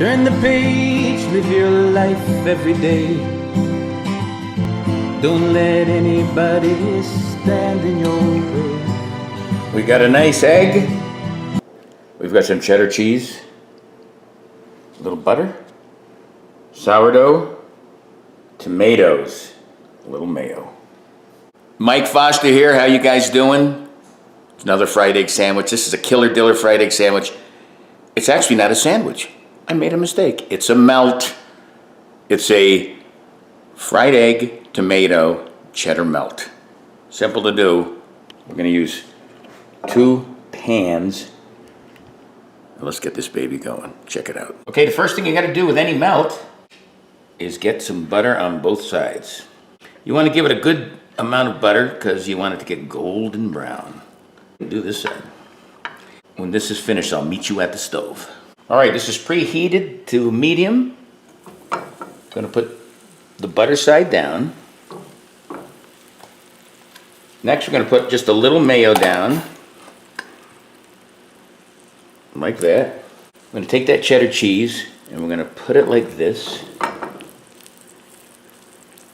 Turn the page, live your life every day. Don't let anybody stand in your way. We got a nice egg. We've got some cheddar cheese, a little butter, sourdough, tomatoes, a little mayo. Mike Foster here, how you guys doing? It's another fried egg sandwich. This is a killer diller fried egg sandwich. It's actually not a sandwich. I made a mistake. It's a melt. It's a fried egg, tomato, cheddar melt. Simple to do. We're gonna use 2 pans. Let's get this baby going. Check it out. Okay, the first thing you gotta do with any melt is get some butter on both sides. You wanna give it a good amount of butter because you want it to get golden brown. Do this side. When this is finished, I'll meet you at the stove. All right, this is preheated to medium. Gonna put the butter side down. Next, we're gonna put just a little mayo down. Like that. I'm gonna take that cheddar cheese and we're gonna put it like this.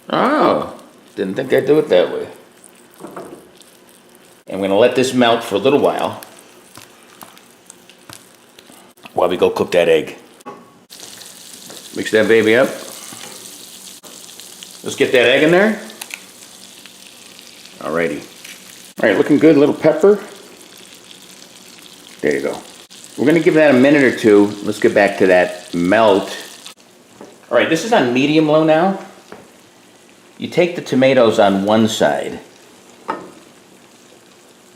Oh, didn't think I'd do it that way. And we're gonna let this melt for a little while we go cook that egg. Mix that baby up. Let's get that egg in there. Alrighty. All right, looking good. A little pepper. There you go. We're gonna give that a minute or two. Let's get back to that melt. All right, this is on medium low now. You take the tomatoes on one side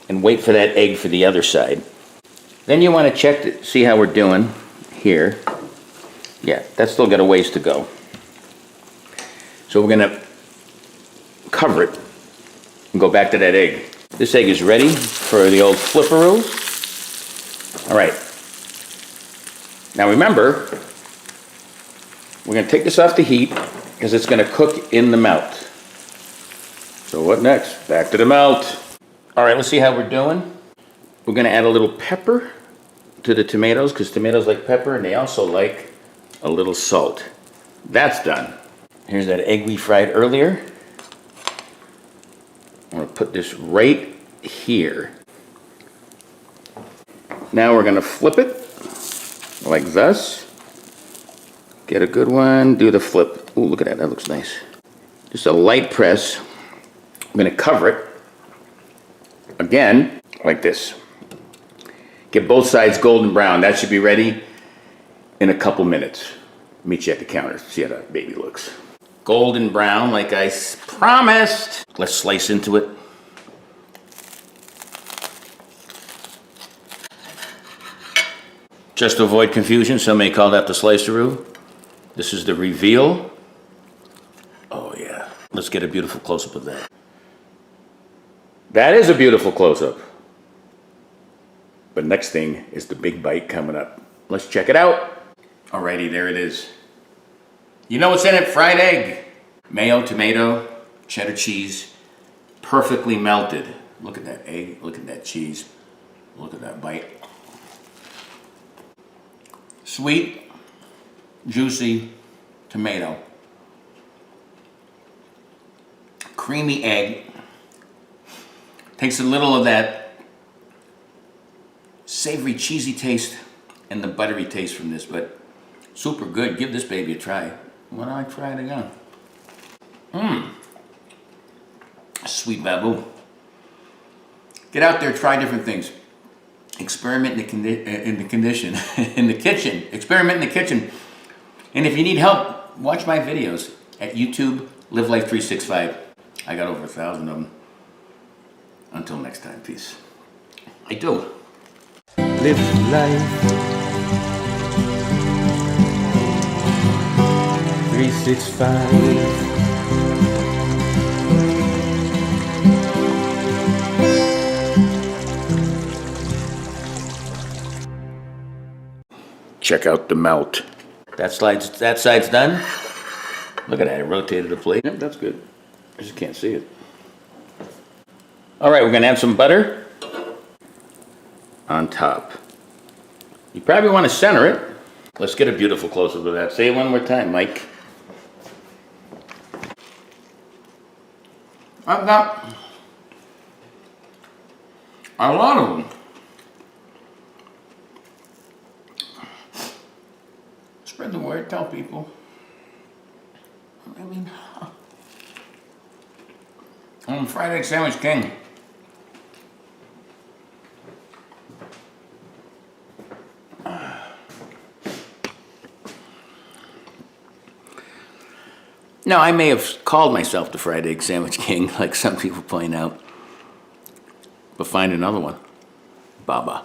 and wait for that egg for the other side. Then you want to check to see how we're doing here. Yeah, that's still got a ways to go. So we're gonna cover it and go back to that egg. This egg is ready for the old flipperoo. All right. Now remember, we're gonna take this off the heat because it's gonna cook in the melt. So what next? Back to the melt. All right, let's see how we're doing. We're gonna add a little pepper to the tomatoes because tomatoes like pepper and they also like a little salt. That's done. Here's that egg we fried earlier. I'm gonna put this right here. Now we're gonna flip it like this. Get a good one, do the flip. Ooh, look at that, that looks nice. Just a light press. I'm gonna cover it again, like this. Get both sides golden brown. That should be ready in a couple minutes. Meet you at the counter, see how that baby looks. Golden brown, like I promised. Let's slice into it. Just to avoid confusion, some may call that the sliceroo. This is the reveal. Oh yeah, let's get a beautiful close-up of that. That is a beautiful close-up. But next thing is the big bite coming up. Let's check it out. Alrighty, there it is. You know what's in it? Fried egg. Mayo, tomato, cheddar cheese, perfectly melted. Look at that egg, look at that cheese, look at that bite. Sweet, juicy tomato. Creamy egg. Takes a little of that savory, cheesy taste and the buttery taste from this, but super good. Give this baby a try. Why don't I try it again? Sweet baboo. Get out there, try different things. Experiment in the kitchen. Experiment in the kitchen. And if you need help, watch my videos at YouTube, Live Life 365. I got over 1,000 of them. Until next time, peace. I do. Live life 365. Check out the melt. That side's done. Look at that, it rotated the plate. Yep, that's good. I just can't see it. All right, we're gonna add some butter on top. You probably want to center it. Let's get a beautiful close-up of that. Say it one more time, Mike. I've got a lot of them. Spread the word, tell people. I mean, I'm Fried Egg Sandwich King. Now, I may have called myself the Fried Egg Sandwich King, like some people point out, but find another one. Baba.